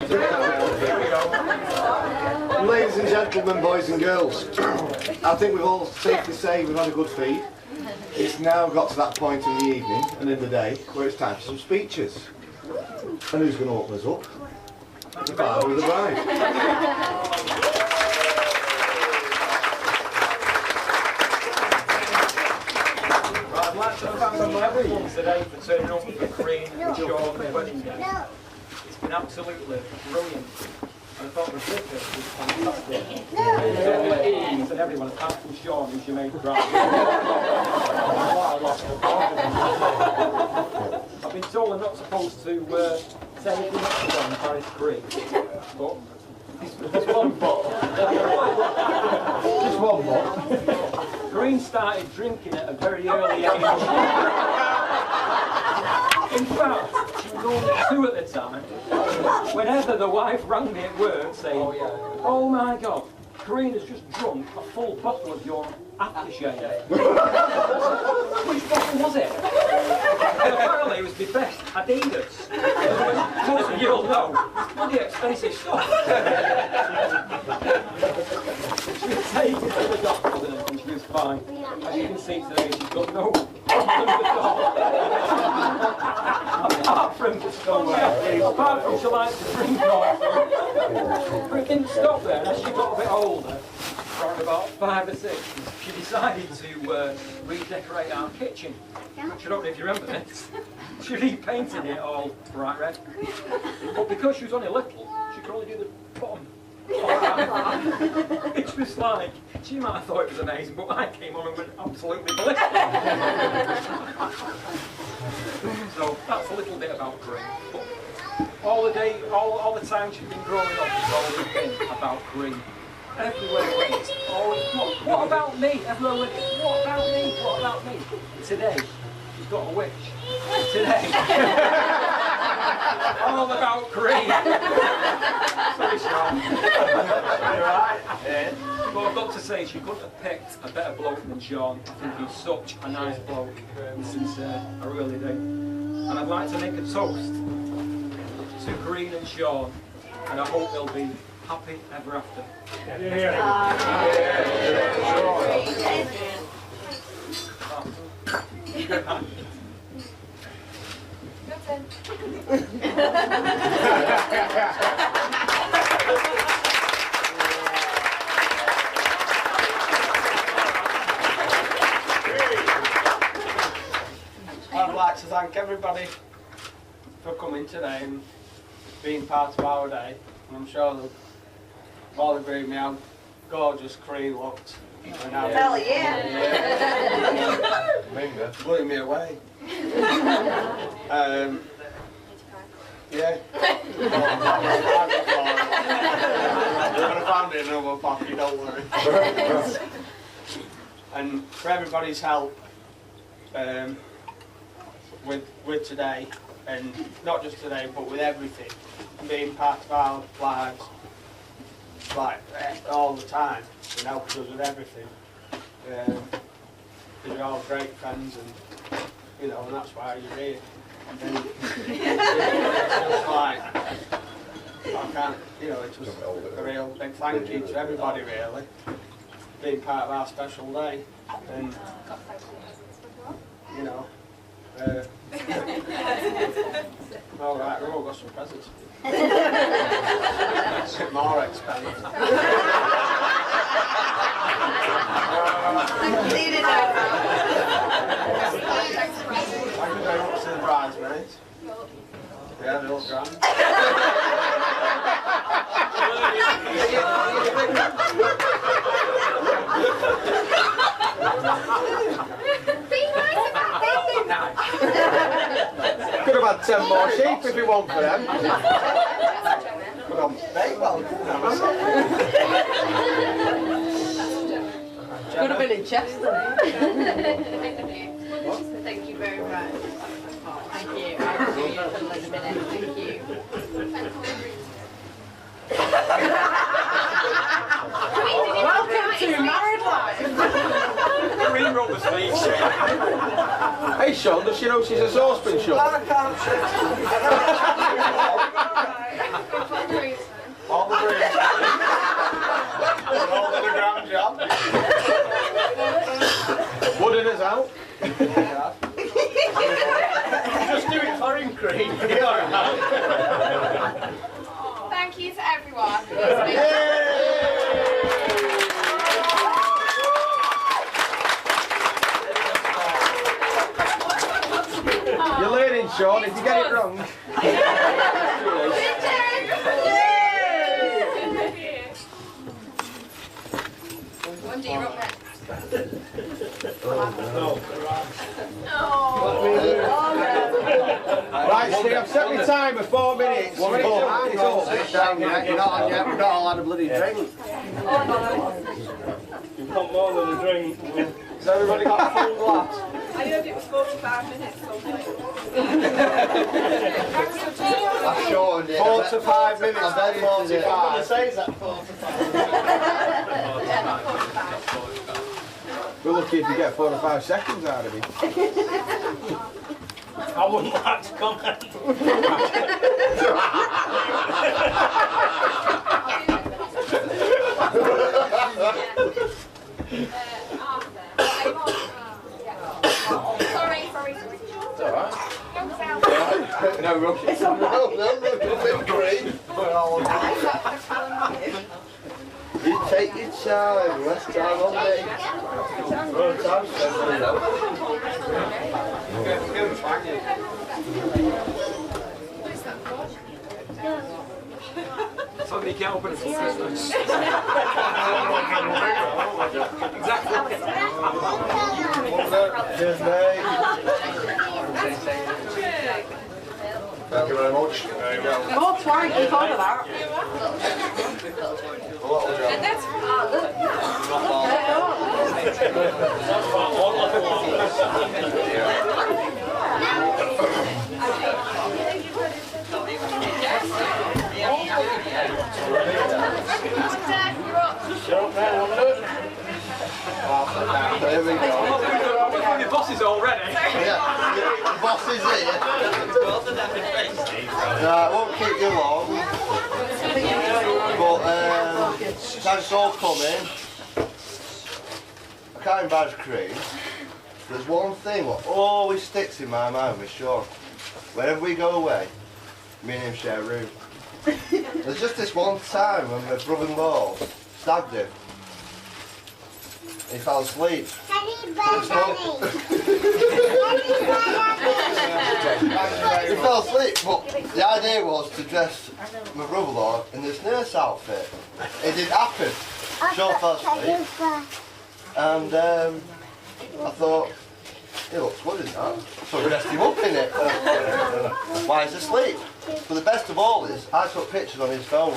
Ladies and gentlemen, boys and girls, I think we've all safely say we've had a good feed. It's now got to that point in the evening and in the day where it's time for some speeches. And who's going to open us up? The father of the bride. I'd like to thank everyone today for turning up for Corinne and Sean's wedding day. It's been absolutely brilliant. And I thought the vicar was fantastic. And everyone, apart from Sean, who's your main bride. I've been told I'm not supposed to say anything much about Paris Creek, but there's one but. Just one more. Green started drinking at a very early age. In fact, she was only 2 at the time. Whenever the wife rang me at work saying, "Oh my God, Corinne has just drunk a full bottle of your aftershave." Which bottle was it? And apparently it was the best Adidas. Most of you'll know. Bloody expensive stuff. She was taken to the doctor and she was fine. As you can see today, she's got no problem at all. Apart from she likes to drink more. But it didn't stop there. As she got a bit older, around about 5 or 6, she decided to redecorate our kitchen. Which I don't know if you remember this. She repainted it all bright red. But because she was only little, she could only do the bottom. Which was like, she might have thought it was amazing, but I came on and went absolutely ballistic. So that's a little bit about Corinne. But all the time she's been growing up, it's always been about Corinne. Everywhere we went, always, what about me? Everywhere we went, what about me? What about me? Today, she's got a wish. Today, all about Corinne. Sorry, Sean. You're right. Yeah. But I've got to say, she couldn't have picked a better bloke than Sean. I think he's such a nice bloke, and sincere. I really do. And I'd like to make a toast to Corinne and Sean, and I hope they'll be happy ever after. I'd like to thank everybody for coming today and being part of our day. And I'm sure they'll all agree with me how gorgeous Corinne looked. Hell yeah! Blew me away. Yeah. We're going to find it in another pocket, don't worry. And for everybody's help with today, and not just today, but with everything, being part of our lives, like all the time, and helping us with everything. You're all great friends, and you know, and that's why you're here. And it's like, I can't, you know, it's just a real big thank you to everybody, really, being part of our special day, and you know. All right, we've all got some presents. It's more expensive. Thank you very much to the bridesmaids. Yeah, they look grand. Could have had 10 more sheep if you want for them. Could have been in Chester. Thank you very much. Thank you. I'll do you for a minute. Thank you. Welcome to married life. Corinne wrote the speech. Hey Sean, does she know she's a saucepan, Sean? I can't wrong. Wendy, you're up next. Right, Steve, I've set my timer 4 minutes. 1 minute behind, it's up. Sit down yet, you're not on yet, we've not all had a bloody drink. You've got more than a drink. Has everybody got a full glass? I heard it was 45 minutes. I've shortened it. 4 to 5 minutes. I've then 45. Say that 4 to 5. We're lucky if you get 4 or 5 seconds out of it. I wouldn't like to comment. Sorry. It's alright. No rush. No, nothing green. You take your time, less time on me. More time spent on Something you can't open it for Christmas. Exactly. Cheers, mate. Thank you very much. More twank before that. There we go. The boss is already. Yeah, the boss is here. No, I won't keep you long. But thanks all coming. I can't embarrass Cream. There's one thing what always sticks in my mind with Sean. Whenever we go away, me and him share a room. There's just this one time when my brother-in-law stabbed him. He fell asleep. He fell asleep, but the idea was to dress my brother-in-law in this nurse outfit. It didn't happen. Sean fell asleep. And I thought, he looks good in that. So I dressed him up in it. While he's asleep. But the best of all is, I took pictures on his phone.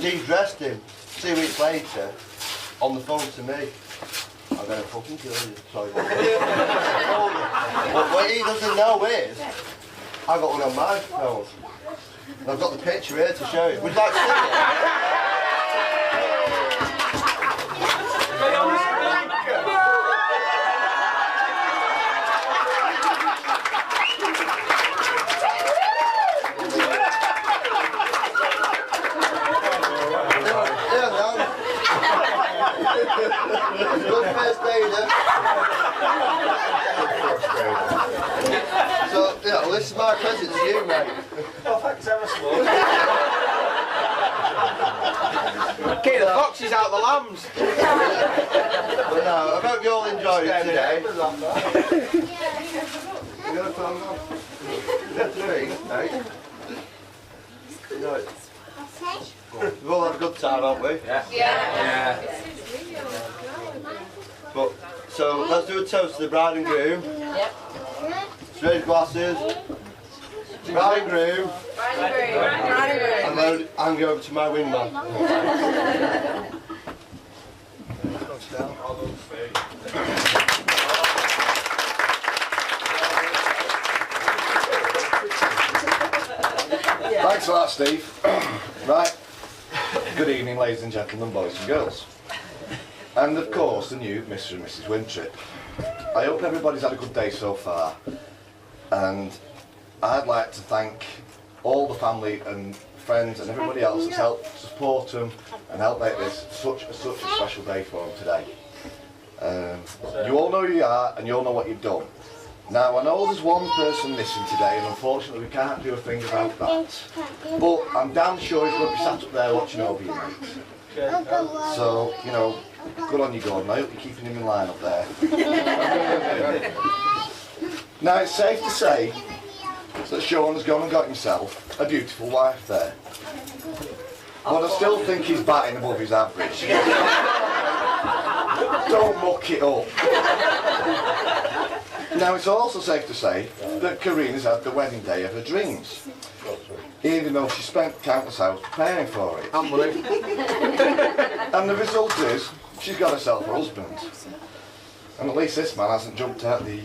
He dressed him 2 weeks later on the phone to me. I'm going to fucking kill you. Sorry. But what he doesn't know is, I got one on my phone. And I've got the picture here to show you. Would you like to see it? Good first aider. So, this is my present to you, mate. Oh, thanks ever so much. Keep the foxes out the lambs. But no, I hope you all enjoyed it today. You're going to put on one? Three, mate. No, we've all had a good time, haven't we? Yeah. But, so let's do a toast to the bride and groom. Yep. Raise glasses. Bride and groom. And then hand you over to my wingman. Thanks for that, Steve. Right. Good evening, ladies and gentlemen, boys and girls. And of course, the new Mr. and Mrs. Wintrip. I hope everybody's had a good day so far. And I'd like to thank all the family and friends and everybody else that's helped support them and help make this such a special day for them today. You all know who you are and you all know what you've done. Now, I know there's one person missing today and unfortunately we can't do a thing about that. But I'm damn sure he's going to be sat up there watching over you, mate. So, good on you, Gordon. I hope you're keeping him in line up there. Now, it's safe to say that Sean has gone and got himself a beautiful wife there. But I still think he's batting above his average. Don't muck it up. Now, it's also safe to say that Karina's had the wedding day of her dreams, even though she spent countless hours preparing for it. And money. And the result is, she's got herself a husband. And at least this man hasn't jumped out the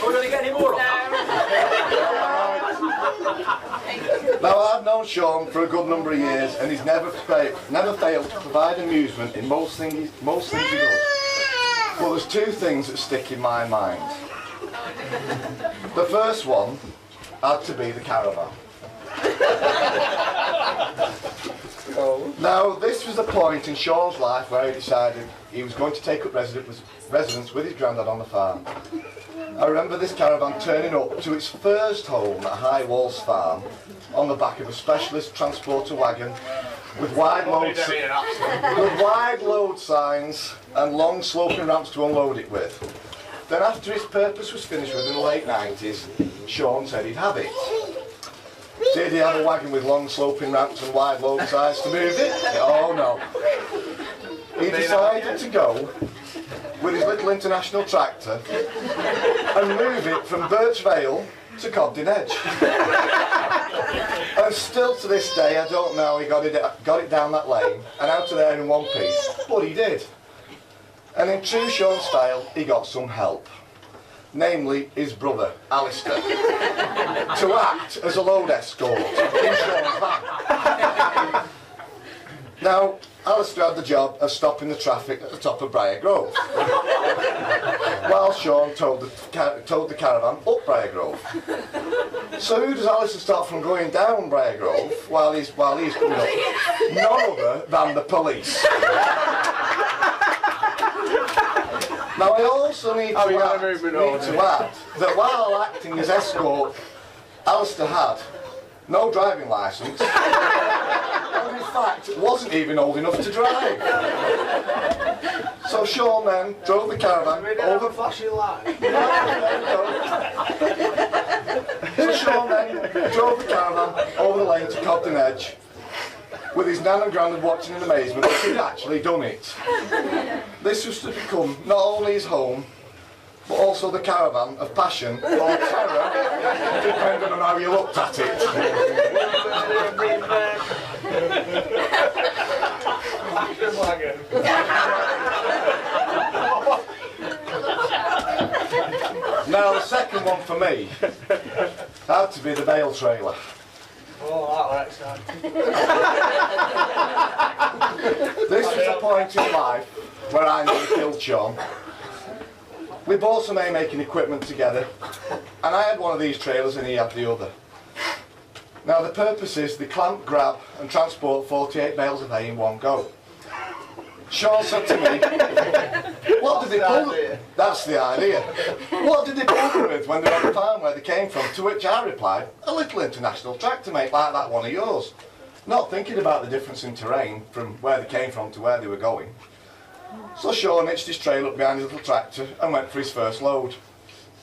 We're going to get any more of that. Now, I've known Sean for a good number of years, and he's never failed to provide amusement in most things he does. But there's two things that stick in my mind. The first one had to be the caravan. Now, this was the point in Sean's life where he decided he was going to take up residence with his granddad on the farm. I remember this caravan turning up to its first home at High Walls Farm on the back of a specialist transporter wagon with wide load signs and long sloping ramps to unload it with. Then after his purpose was finished with in the late 90s, Sean said he'd have it. Did he have a wagon with long sloping ramps and wide load signs to move it? Oh no. He decided to go with his little International tractor and move it from Birch Vale to Cobden Edge. And still to this day, I don't know how he got it down that lane and out of there in one piece, but he did. And in true Sean style, he got some help. Namely, his brother, Alistair, to act as a load escort in Sean's van. Now, Alistair had the job of stopping the traffic at the top of Briar Grove, while Sean towed the caravan up Briar Grove. So who does Alistair stop from going down Briar Grove while he's coming up? None other than the police. Now, I also need to add that while acting as escort, Alistair had no driving licence, and in fact wasn't even old enough to drive. So Sean then drove the caravan over flashing light. So Sean then drove the caravan over the lane to Cobden Edge, with his nan and grandad watching in amazement that he'd actually done it. This was to become not only his home, but also the caravan of passion or terror, depending on how you looked at it. Now, the second one for me had to be the bale trailer. Oh, that was exciting. This was a point in life where I nearly killed Sean. We bought some haymaking equipment together, and I had one of these trailers and he had the other. Now, the purpose is they clamp, grab and transport 48 bales of hay in one go. Sean said to me, what did they pull? That's the idea. What did they pull them with when they were on the farm where they came from? To which I replied, a little International tractor, mate, like that one of yours. Not thinking about the difference in terrain from where they came from to where they were going. So Sean hitched his trailer up behind his little tractor and went for his first load.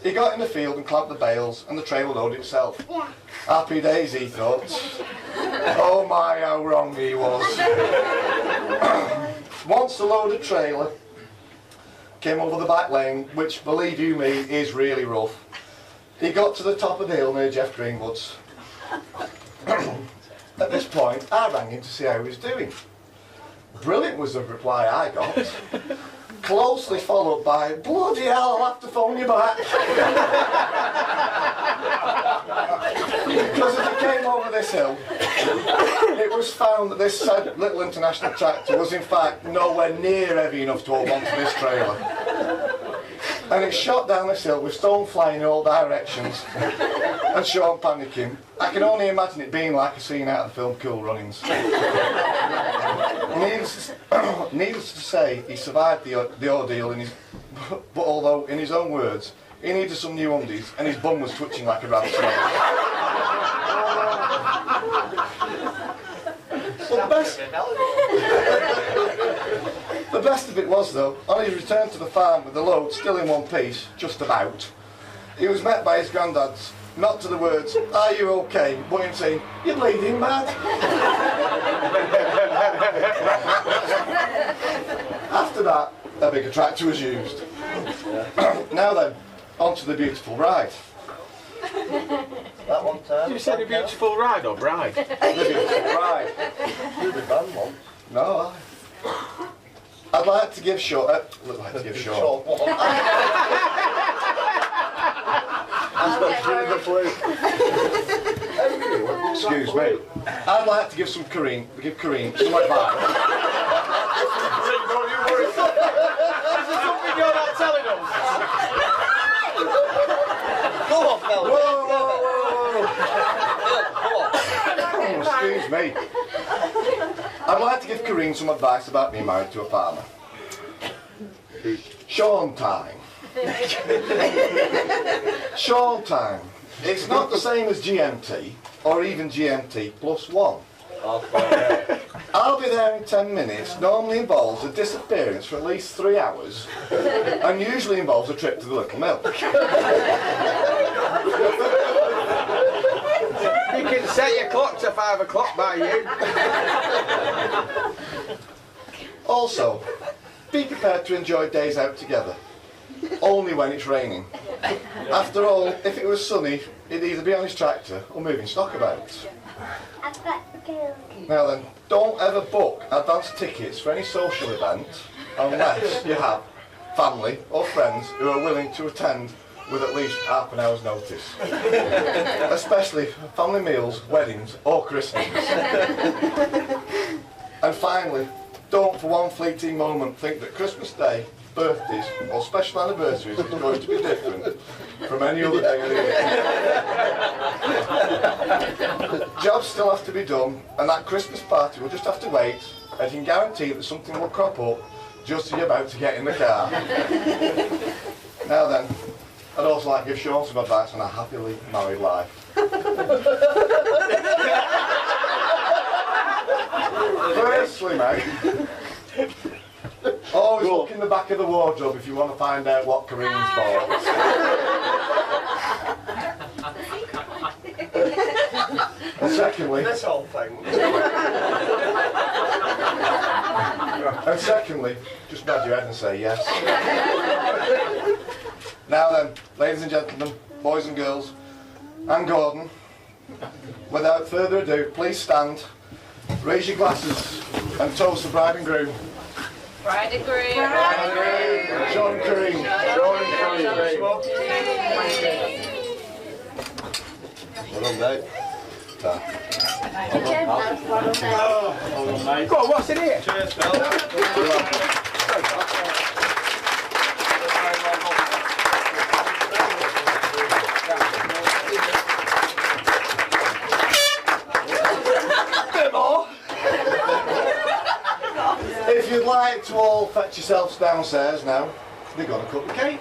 He got in the field and clamped the bales and the trailer loaded itself. Happy days, he thought. Oh my, how wrong he was. Once the loaded trailer came over the back lane, which, believe you me, is really rough, he got to the top of the hill near Jeff Greenwood's. At this point, I rang him to see how he was doing. Brilliant was the reply I got, closely followed by, bloody hell, I'll have to phone you back. Because as he came over this hill, it was found that this said little International tractor was in fact nowhere near heavy enough to hold onto this trailer. And it shot down this hill with stone flying in all directions, and Sean panicking. I can only imagine it being like a scene out of the film Cool Runnings. Needless to say, he survived the ordeal, but although, in his own words, he needed some new undies, and his bum was twitching like a rabbit's nose. But the best of it was though, on his return to the farm with the load still in one piece, just about, he was met by his granddad's, not to the words, "Are you okay?" but him saying, "You're bleeding mad." After that, a bigger tractor was used. Now then, on to the beautiful bride. That one time. You said a beautiful ride or bride? The beautiful bride. You the van once. No, I'd like to give Sean. Short one. That's got through the flute. Excuse me. I'd like to give Kareem some advice. Don't you worry. Is there something you're not telling us? Go on, Mel. Whoa, whoa, whoa. Excuse me. I'd like to give Kareem some advice about being married to a farmer. Sean time. Sean time. It's not the same as GMT, or even GMT +1. I'll be there in 10 minutes normally involves a disappearance for at least 3 hours, and usually involves a trip to the Little Mill. You can set your clock to 5 o'clock by you. Also, be prepared to enjoy days out together, only when it's raining. After all, if it was sunny, it'd either be on his tractor or moving stock about. Now then, don't ever book advance tickets for any social event unless you have family or friends who are willing to attend with at least half an hour's notice. Especially family meals, weddings or christenings. And finally, don't for one fleeting moment think that Christmas Day, birthdays or special anniversaries is going to be different from any other day of the year. Jobs still have to be done, and that Christmas party will just have to wait, and you can guarantee that something will crop up just as you're about to get in the car. Now then, I'd also like to give Sean some advice on a happily married life. Firstly, mate, always look in the back of the wardrobe if you want to find out what Kareem's bought. And secondly, This whole thing. just nod your head and say yes. Now then, ladies and gentlemen, boys and girls, and Gordon, without further ado, please stand, raise your glasses, and toast the bride and groom. Bride and groom. Sean and Kareem. Well done, mate. Go on, what's in here? Cheers, Phil. If you'd like to all fetch yourselves downstairs now, they're going to cut the cake.